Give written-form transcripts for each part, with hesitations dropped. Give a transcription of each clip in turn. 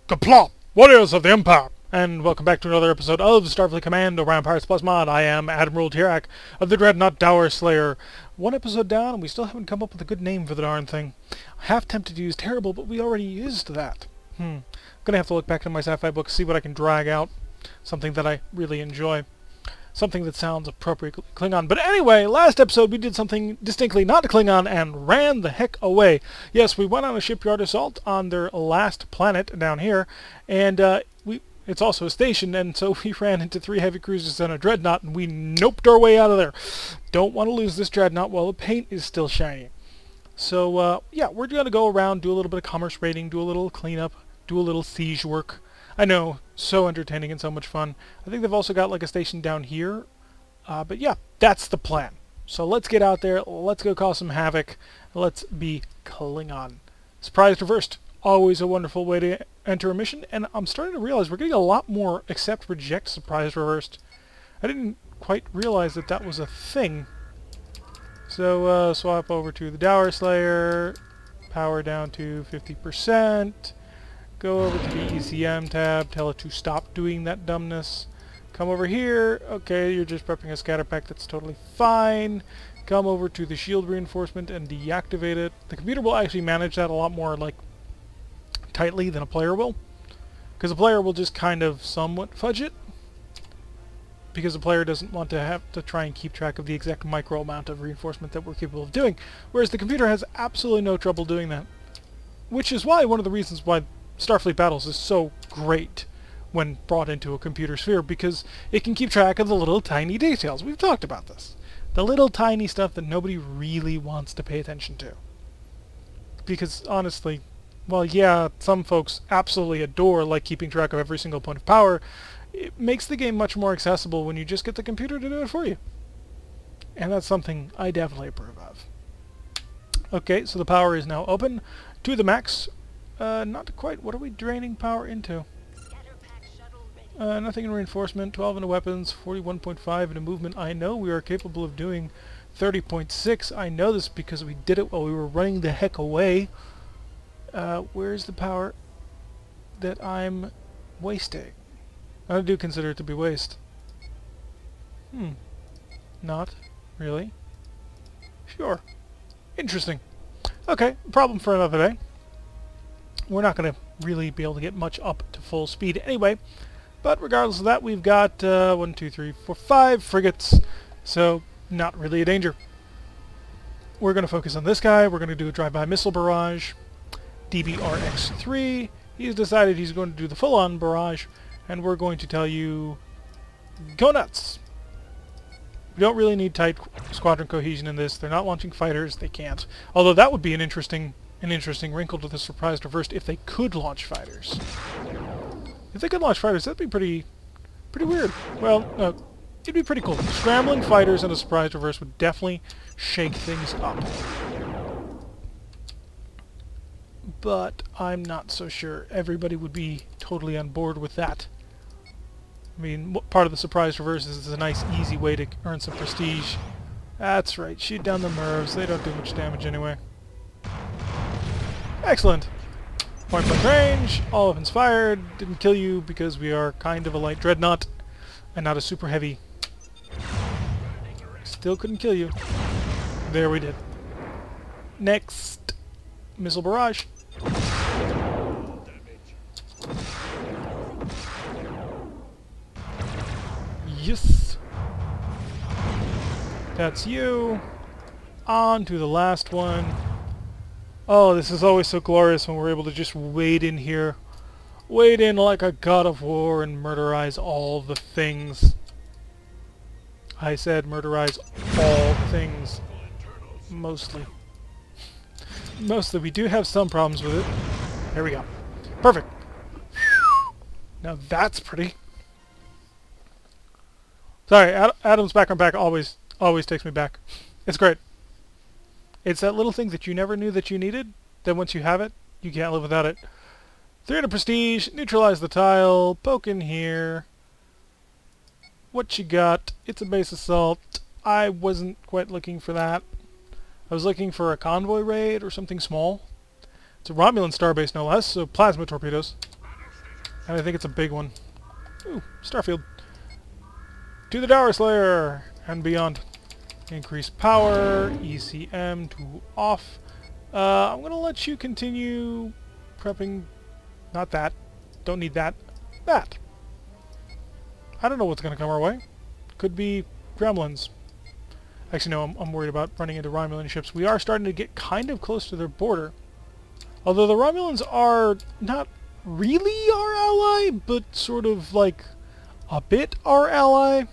Qapla! Warriors of the Empire! And welcome back to another episode of Starfleet Command, Orion Pirates Mod. I am Admiral Tirak of the Dreadnought Dower Slayer. One episode down, and we still haven't come up with a good name for the darn thing. Half tempted to use terrible, but we already used that. Gonna have to look back into my sci-fi book, see what I can drag out. Something that I really enjoy. Something that sounds appropriately Klingon. But anyway, last episode we did something distinctly not Klingon and ran the heck away. Yes, we went on a shipyard assault on their last planet down here, and it's also a station, and so we ran into 3 heavy cruisers and a dreadnought, and we noped our way out of there. Don't want to lose this dreadnought while the paint is still shiny. So, yeah, we're going to go around, do a little bit of commerce raiding, do a little cleanup, do a little siege work. I know, so entertaining and so much fun. I think they've also got like a station down here. But yeah, that's the plan. So let's get out there, let's go cause some havoc, let's be Klingon. Surprised reversed. Always a wonderful way to enter a mission, and I'm starting to realize we're getting a lot more accept, reject, surprise reversed. I didn't quite realize that that was a thing. So swap over to the Dower Slayer, power down to 50%. Go over to the ECM tab, tell it to stop doing that dumbness. Come over here. Okay, you're just prepping a scatter pack. That's totally fine. Come over to the shield reinforcement and deactivate it. The computer will actually manage that a lot more like tightly than a player will, because a player will just kind of somewhat fudge it, because the player doesn't want to have to try and keep track of the exact micro amount of reinforcement that we're capable of doing, whereas the computer has absolutely no trouble doing that, which is why one of the reasons why Starfleet Battles is so great when brought into a computer sphere, because it can keep track of the little tiny details. We've talked about this. The little tiny stuff that nobody really wants to pay attention to. Because honestly, well, yeah, some folks absolutely adore like keeping track of every single point of power. It makes the game much more accessible when you just get the computer to do it for you. And that's something I definitely approve of. Okay, so the power is now open to the max. Not quite. What are we draining power into? Nothing in reinforcement, 12 into weapons, 41.5 into movement. I know we are capable of doing 30.6. I know this because we did it while we were running the heck away. Where's the power that I'm wasting? I do consider it to be waste. Not really. Sure. Interesting. Okay, problem for another day. We're not going to really be able to get much up to full speed anyway. But regardless of that, we've got 1, 2, 3, 4, 5 frigates. So, not really a danger. We're going to focus on this guy. We're going to do a drive-by missile barrage. DBRX-3. He's decided he's going to do the full-on barrage. And we're going to tell you, go nuts. We don't really need tight squadron cohesion in this. They're not launching fighters. They can't. Although that would be an interesting wrinkle to the surprise reversed if they could launch fighters. If they could launch fighters, that'd be pretty weird. Well, it'd be pretty cool. Scrambling fighters and a surprise reverse would definitely shake things up. But I'm not so sure everybody would be totally on board with that. I mean, part of the surprise reverse is a nice, easy way to earn some prestige. That's right, shoot down the MIRVs. They don't do much damage anyway. Excellent. Point blank range, all weapons fired, didn't kill you because we are kind of a light dreadnought and not a super heavy. Still couldn't kill you. There we did. Next, missile barrage. Yes. That's you. On to the last one. Oh, this is always so glorious when we're able to just wade in here. Wade in like a god of war and murderize all the things. I said murderize all things. Mostly. Mostly. We do have some problems with it. There we go. Perfect. Now that's pretty. Sorry, Adam's background pack always takes me back. It's great. It's that little thing that you never knew that you needed, then once you have it, you can't live without it. 300 prestige, neutralize the tile, poke in here. What you got? It's a base assault. I wasn't quite looking for that. I was looking for a convoy raid or something small. It's a Romulan starbase, no less, so plasma torpedoes. And I think it's a big one. Ooh, Starfield. To the Dower Slayer and beyond. Increase power, ECM to off. I'm going to let you continue prepping. Not that. Don't need that. That. I don't know what's going to come our way. Could be gremlins. Actually, no, I'm worried about running into Romulan ships. We are starting to get kind of close to their border. Although the Romulans are not really our ally, but sort of like a bit our ally.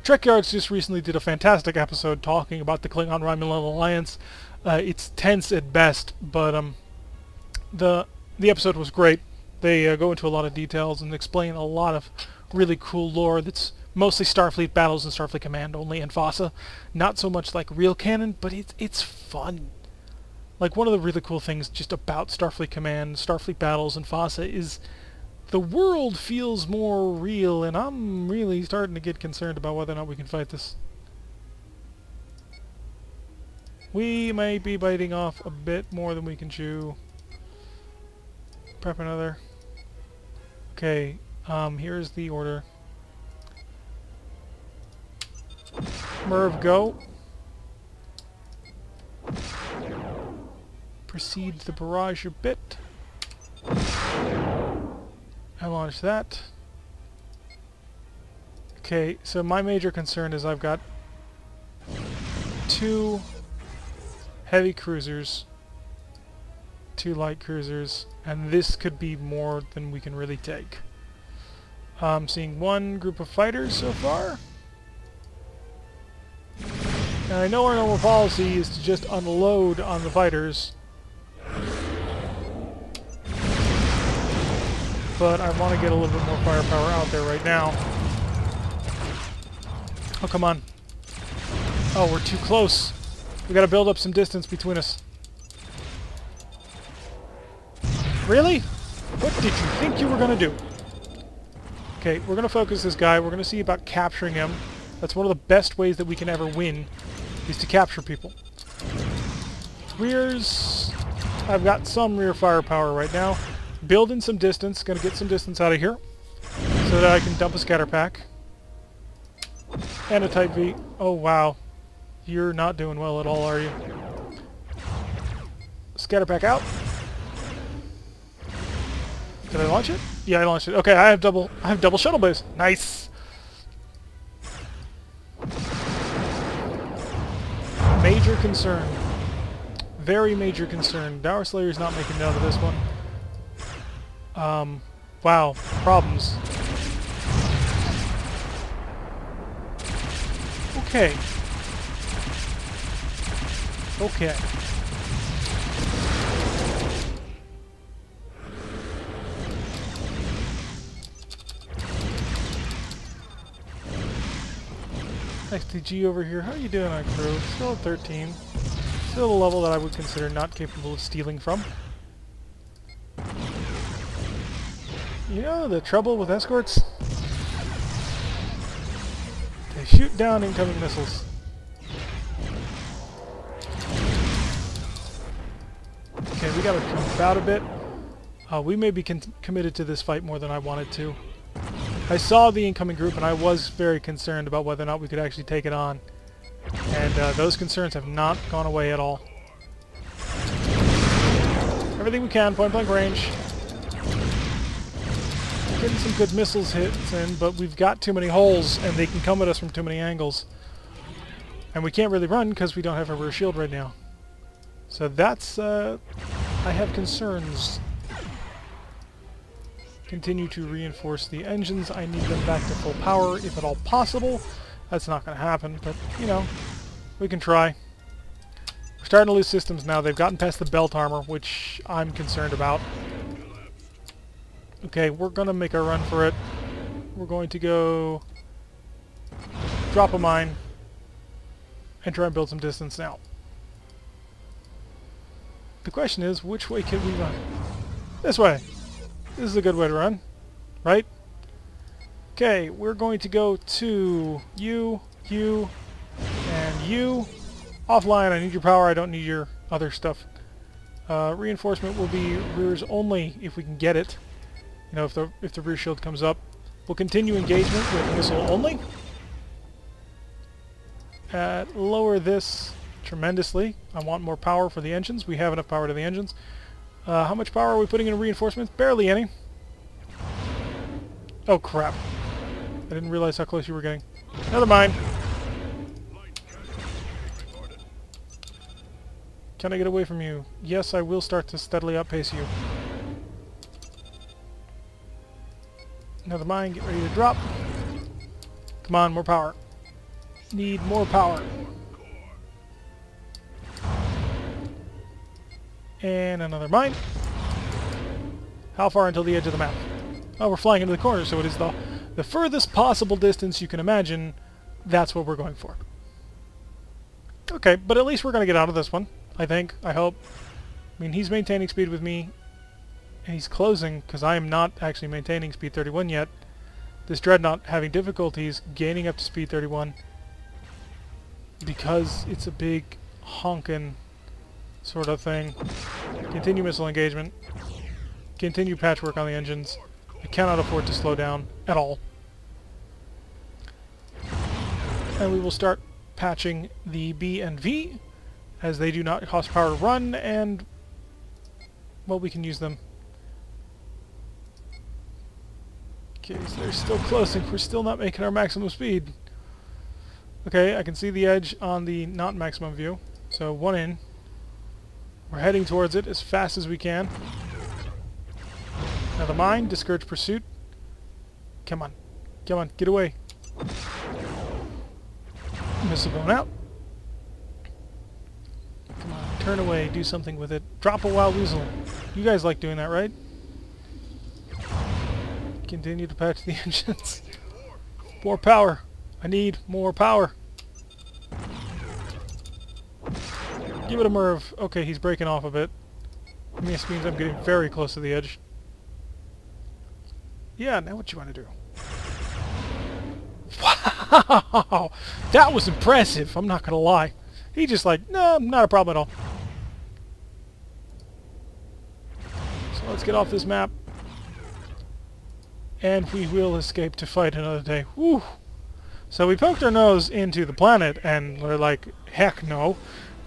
Trek Yards just recently did a fantastic episode talking about the Klingon-Romulan alliance. It's tense at best, but the episode was great. They go into a lot of details and explain a lot of really cool lore that's mostly Starfleet battles and Starfleet Command only and FOSSA. Not so much like real canon, but it's fun. Like, one of the really cool things just about Starfleet Command, Starfleet battles, and FOSSA is the world feels more real, and I'm really starting to get concerned about whether or not we can fight this. We might be biting off a bit more than we can chew. Prep another. Okay, here's the order. Merv, go. Proceed the barrage a bit. I launch that. Okay, so my major concern is I've got 2 heavy cruisers, 2 light cruisers, and this could be more than we can really take. I'm seeing 1 group of fighters so far. And I know our normal policy is to just unload on the fighters, but I want to get a little bit more firepower out there right now. Oh, come on. Oh, we're too close. We gotta build up some distance between us. Really? What did you think you were gonna do? Okay, we're gonna focus this guy. We're gonna see about capturing him. That's one of the best ways that we can ever win, is to capture people. Rears... I've got some rear firepower right now. Building some distance. Gonna get some distance out of here so that I can dump a scatter pack. And a Type V. Oh, wow. You're not doing well at all, are you? Scatter pack out. Did I launch it? Yeah, I launched it. Okay, I have double shuttle bays. Nice. Major concern. Very major concern. Dower Slayer's not making it out of this one. Wow. Problems. Okay. Okay. XTG over here. How are you doing on crew? Still at 13. Still a level that I would consider not capable of stealing from. You know the trouble with escorts? They shoot down incoming missiles. Okay, we gotta jump out a bit. We may be committed to this fight more than I wanted to. I saw the incoming group and I was very concerned about whether or not we could actually take it on. And those concerns have not gone away at all. Everything we can, point blank range. Getting some good missiles hits in, but we've got too many holes and they can come at us from too many angles. And we can't really run because we don't have a rear shield right now. So that's, I have concerns. Continue to reinforce the engines. I need them back to full power if at all possible. That's not going to happen, but, you know, we can try. We're starting to lose systems now. They've gotten past the belt armor, which I'm concerned about. Okay, we're going to make a run for it. We're going to go drop a mine and try and build some distance now. The question is, which way can we run? This way. This is a good way to run, right? Okay, we're going to go to you, and you. Offline, I need your power, I don't need your other stuff. Reinforcement will be rears only if we can get it. You know, if the rear shield comes up. We'll continue engagement with missile only. Lower this tremendously. I want more power for the engines. We have enough power to the engines. How much power are we putting in reinforcements? Barely any. Oh crap. I didn't realize how close you were getting. Never mind. Can I get away from you? Yes, I will start to steadily outpace you. Never mind, get ready to drop. Come on, more power. Need more power. And another mine. How far until the edge of the map? Oh, we're flying into the corner, so it is the furthest possible distance you can imagine. That's what we're going for. Okay, but at least we're going to get out of this one, I think. I hope. I mean, he's maintaining speed with me. And he's closing, because I am not actually maintaining speed 31 yet. This Dreadnought having difficulties gaining up to speed 31 because it's a big honkin' sort of thing. Continue missile engagement. Continue patchwork on the engines. I cannot afford to slow down at all. And we will start patching the B and V, as they do not cost power to run, and, well, we can use them. Okay, so they're still closing. We're still not making our maximum speed. Okay, I can see the edge on the not maximum view. So, one in. We're heading towards it as fast as we can. Now the mine, discourage pursuit. Come on. Come on, get away. Missile going out. Come on, turn away, do something with it. Drop a wild weasel. You guys like doing that, right? Continue to patch the engines. More power. I need more power. Give it a Merv. Okay, he's breaking off a bit. This means I'm getting very close to the edge. Yeah, now what you want to do? Wow! That was impressive, I'm not gonna lie. He just like, no, not a problem at all. So let's get off this map. And we will escape to fight another day. Woo! So we poked our nose into the planet, and we're like, heck no.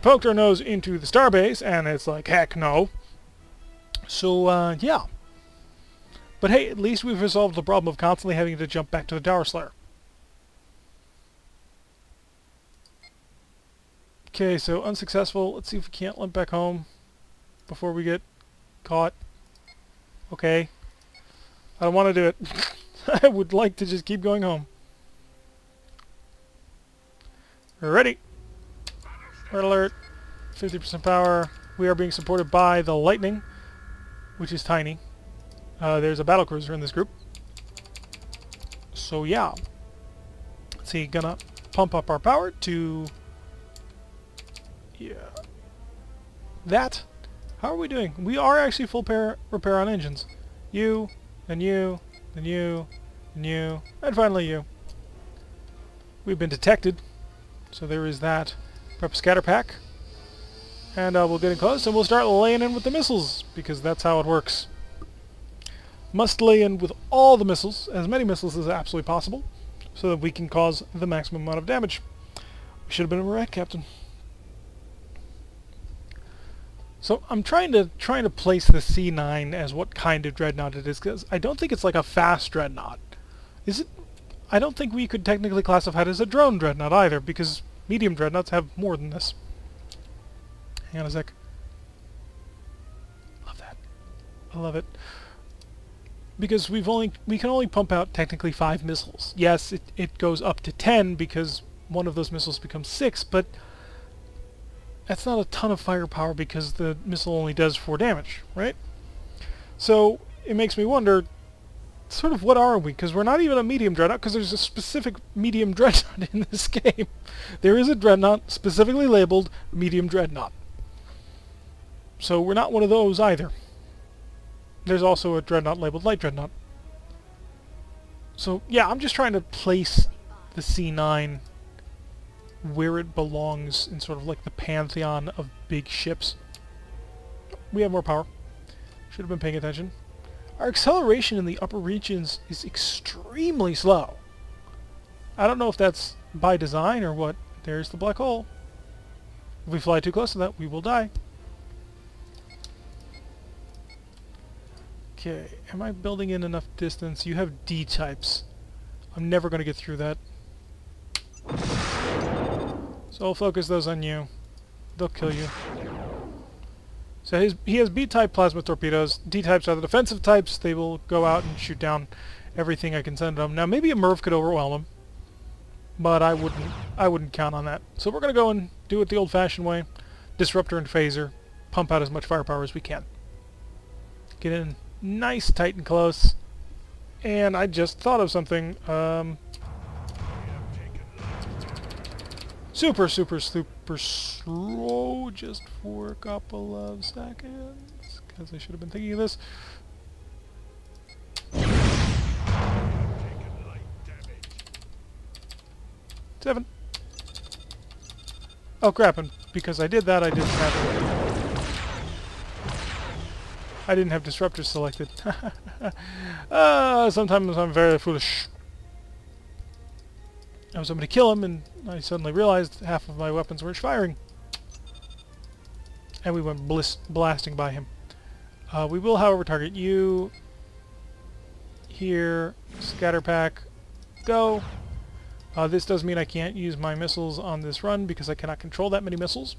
Poked our nose into the starbase, and it's like, heck no. So, yeah. But hey, at least we've resolved the problem of constantly having to jump back to the Tower Slayer. Okay, so unsuccessful. Let's see if we can't limp back home before we get caught. Okay. I don't want to do it. I would like to just keep going home. We're ready. Red alert. 50% power. We are being supported by the Lightning, which is tiny. There's a battlecruiser in this group. So yeah. Let's see, gonna pump up our power to... yeah. That. How are we doing? We are actually full repair on engines. You, and you, and you, and you, and finally you. We've been detected. So there is that. Prep a scatter pack. And we'll get in close and we'll start laying in with the missiles, because that's how it works. Must lay in with all the missiles, as many missiles as absolutely possible, so that we can cause the maximum amount of damage. We should have been a rat captain. So I'm trying to place the C9 as what kind of dreadnought it is, because I don't think it's like a fast dreadnought. Is it? I don't think we could technically classify it as a drone dreadnought either, because medium dreadnoughts have more than this. Hang on a sec. Love that. I love it. Because we can only pump out technically 5 missiles. Yes, it goes up to 10 because one of those missiles becomes 6, but that's not a ton of firepower because the missile only does 4 damage, right? So it makes me wonder, sort of, what are we? Because we're not even a medium dreadnought, because there's a specific medium dreadnought in this game. There is a dreadnought specifically labeled medium dreadnought. So we're not one of those either. There's also a dreadnought labeled light dreadnought. So yeah, I'm just trying to place the C9 where it belongs in sort of like the pantheon of big ships. We have more power. Should have been paying attention. Our acceleration in the upper regions is extremely slow. I don't know if that's by design or what. There's the black hole. If we fly too close to that, we will die. Okay, am I building in enough distance? You have D-types. I'm never going to get through that. So I'll focus those on you. They'll kill you. So he has B-type plasma torpedoes. D-types are the defensive types. They will go out and shoot down everything I can send them. Now maybe a MIRV could overwhelm them, but I wouldn't count on that. So we're going to go and do it the old-fashioned way. Disruptor and phaser. Pump out as much firepower as we can. Get in nice, tight, and close. And I just thought of something. Super slow, just for a couple of seconds, because I should have been thinking of this. Seven. Oh crap, and because I did that, I didn't have disruptors selected. Sometimes I'm very foolish. I was going to kill him, and I suddenly realized half of my weapons weren't firing. And we went blasting by him. We will, however, target you. Here. Scatter pack. Go. This does mean I can't use my missiles on this run because I cannot control that many missiles.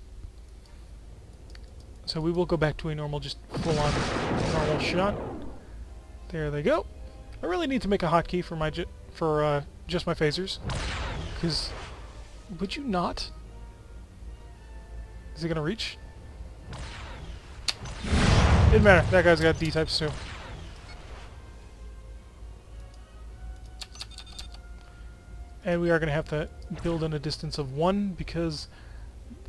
So we will go back to a normal, just full-on normal shot. There they go. I really need to make a hotkey for my just my phasers. Because, would you not? Is he gonna reach? Didn't matter. That guy's got D-types too. And we are gonna have to build in a distance of 1 because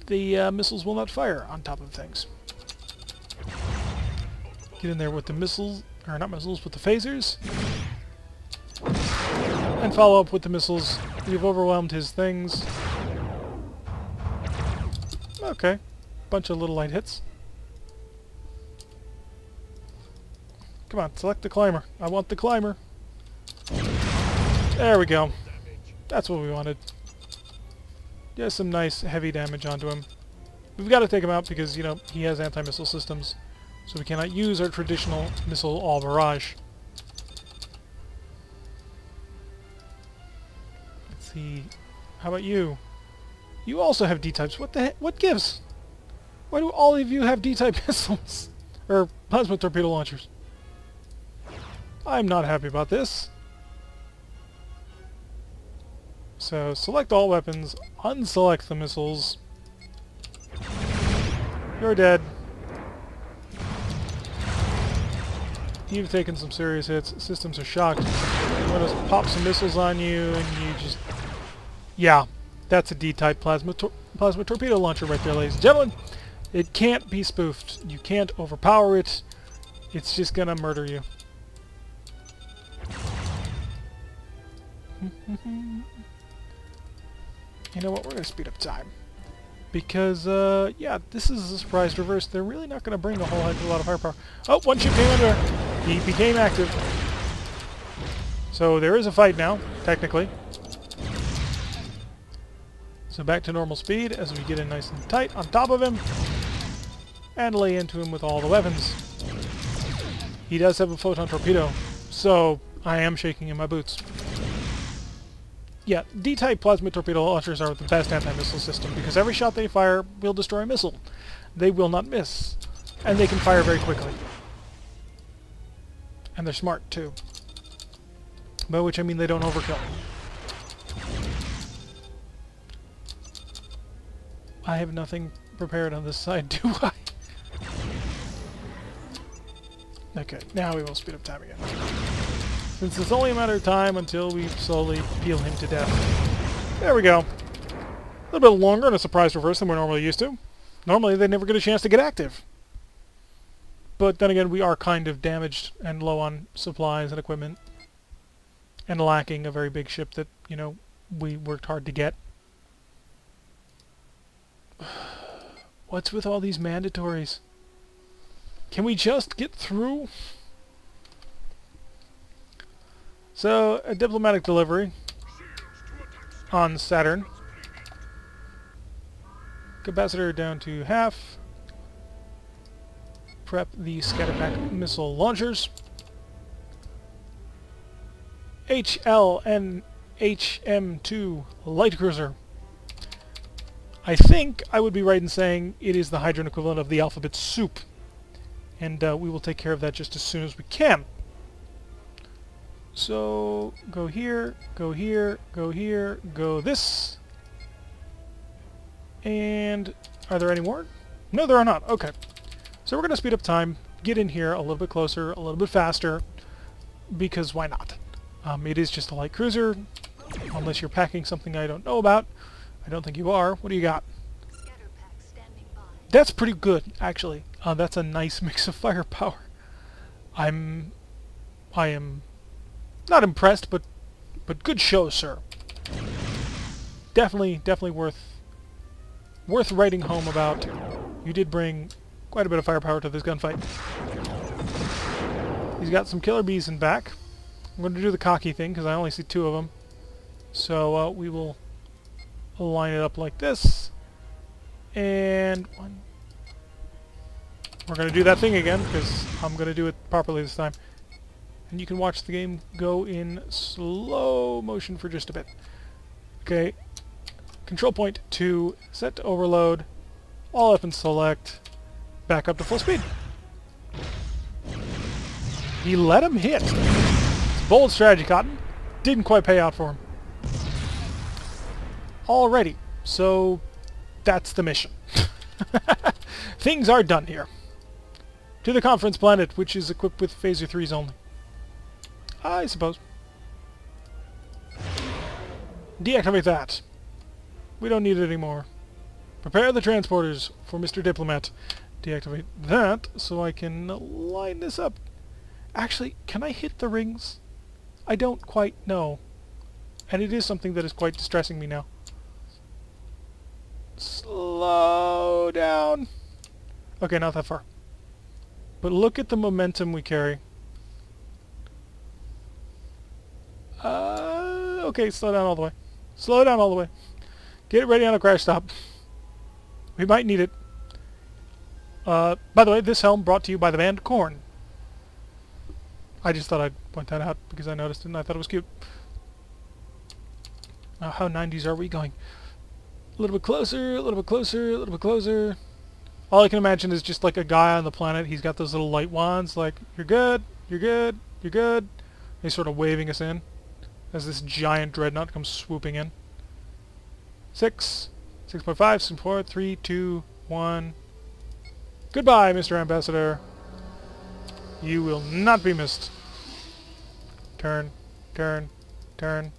the missiles will not fire on top of things. Get in there with the missiles, or not missiles, with the phasers. And follow up with the missiles. We've overwhelmed his things. Okay. Bunch of little light hits. Come on, select the climber. I want the climber. There we go. That's what we wanted. Just some nice heavy damage onto him. We've got to take him out because, you know, he has anti-missile systems. So we cannot use our traditional missile all barrage. Let's see. How about you? You also have D-types. What the heck? What gives? Why do all of you have D-type missiles? Or plasma torpedo launchers? I'm not happy about this. So select all weapons, unselect the missiles. You're dead. You've taken some serious hits. Systems are shocked. I'm going to pop some missiles on you, and you just... Yeah, that's a D-type plasma torpedo launcher right there, ladies and gentlemen. It can't be spoofed. You can't overpower it. It's just going to murder you. You know what? We're going to speed up time. Because, yeah, this is a surprise reverse. They're really not going to bring a whole heck of a lot of firepower. Oh, one ship came under. He became active. So there is a fight now, technically. So back to normal speed as we get in nice and tight on top of him. And lay into him with all the weapons. He does have a photon torpedo. So I am shaking in my boots. Yeah, D-type plasma torpedo launchers are the best anti-missile system because every shot they fire will destroy a missile. They will not miss. And they can fire very quickly. And they're smart, too. By which I mean they don't overkill. I have nothing prepared on this side, do I? Okay, now we will speed up time again. Since it's only a matter of time until we slowly peel him to death. There we go. A little bit longer in a surprise reverse than we're normally used to. Normally they never get a chance to get active. But then again, we are kind of damaged and low on supplies and equipment. And lacking a very big ship that, you know, we worked hard to get. What's with all these mandatories? Can we just get through? So, a diplomatic delivery on Saturn. Capacitor down to half. Prep the Scatterpack missile launchers. HL and HM2 light cruiser. I think I would be right in saying it is the Hydron equivalent of the alphabet soup. And we will take care of that just as soon as we can. So, go here, go here, go here, go this. And are there any more? No, there are not. Okay. So we're going to speed up time, get in here a little bit closer, a little bit faster, because why not? It is just a light cruiser, unless you're packing something I don't know about. I don't think you are. What do you got? That's pretty good, actually. That's a nice mix of firepower. I am not impressed, but good show, sir. Definitely worth writing home about. You did bring quite a bit of firepower to this gunfight. He's got some killer bees in back. I'm going to do the cocky thing because I only see 2 of them. So we will line it up like this. And one. We're going to do that thing again because I'm going to do it properly this time. And you can watch the game go in slow motion for just a bit. Okay. Control point 2, set to overload, all up and select, back up to full speed. He let him hit. It's a bold strategy, Cotton. Didn't quite pay out for him. Alrighty, so that's the mission. Things are done here. To the conference planet, which is equipped with Phaser 3s only. I suppose. Deactivate that. We don't need it anymore. Prepare the transporters for Mr. Diplomat. Deactivate that so I can line this up. Actually, can I hit the rings? I don't quite know. And it is something that is quite distressing me now. Slow down. Okay, not that far. But look at the momentum we carry. Okay, slow down all the way. Slow down all the way. Get ready on a crash stop. We might need it. By the way, this helm brought to you by the band Korn. I just thought I'd point that out because I noticed it and I thought it was cute. Now, how 90s are we going? A little bit closer, a little bit closer, a little bit closer. All I can imagine is just like a guy on the planet. He's got those little light wands like, you're good, you're good, you're good. He's sort of waving us in as this giant dreadnought comes swooping in. 6, 6.5, 6.4, 3, 2, 1. Goodbye, Mr. Ambassador. You will not be missed. Turn, turn, turn. A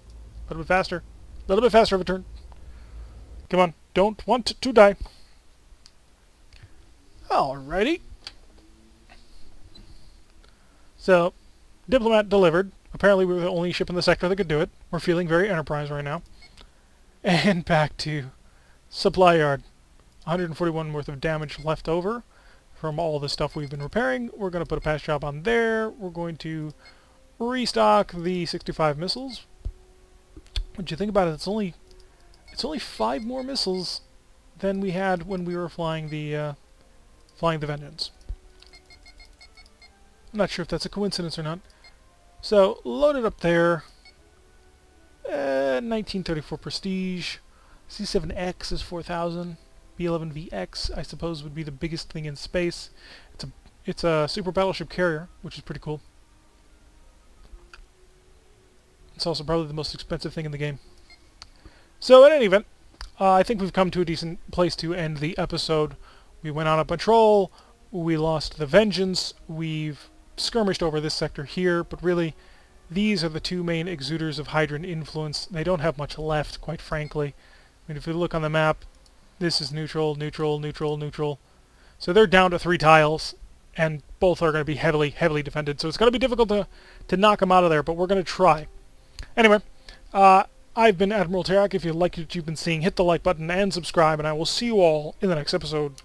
little bit faster. A little bit faster of a turn. Come on, don't want to die. Alrighty. So, Diplomat delivered. Apparently we were the only ship in the sector that could do it. We're feeling very Enterprise right now. And back to Supply Yard. 141 worth of damage left over from all the stuff we've been repairing. We're going to put a patch job on there. We're going to restock the 65 missiles. What you think about it? It's only 5 more missiles than we had when we were flying the Vengeance. I'm not sure if that's a coincidence or not. So, load it up there. 1934 Prestige. C7X is 4,000. B11VX, I suppose, would be the biggest thing in space. It's a super battleship carrier, which is pretty cool. It's also probably the most expensive thing in the game. So, in any event, I think we've come to a decent place to end the episode. We went on a patrol, we lost the Vengeance, we've skirmished over this sector here, but really, these are the 2 main exuders of Hydran influence. They don't have much left, quite frankly. I mean, if you look on the map, this is neutral, neutral, neutral, neutral. So they're down to 3 tiles, and both are going to be heavily, heavily defended. So it's going to be difficult to knock them out of there, but we're going to try. Anyway, I've been Admiral Tarak. If you like what you've been seeing, hit the like button and subscribe, and I will see you all in the next episode.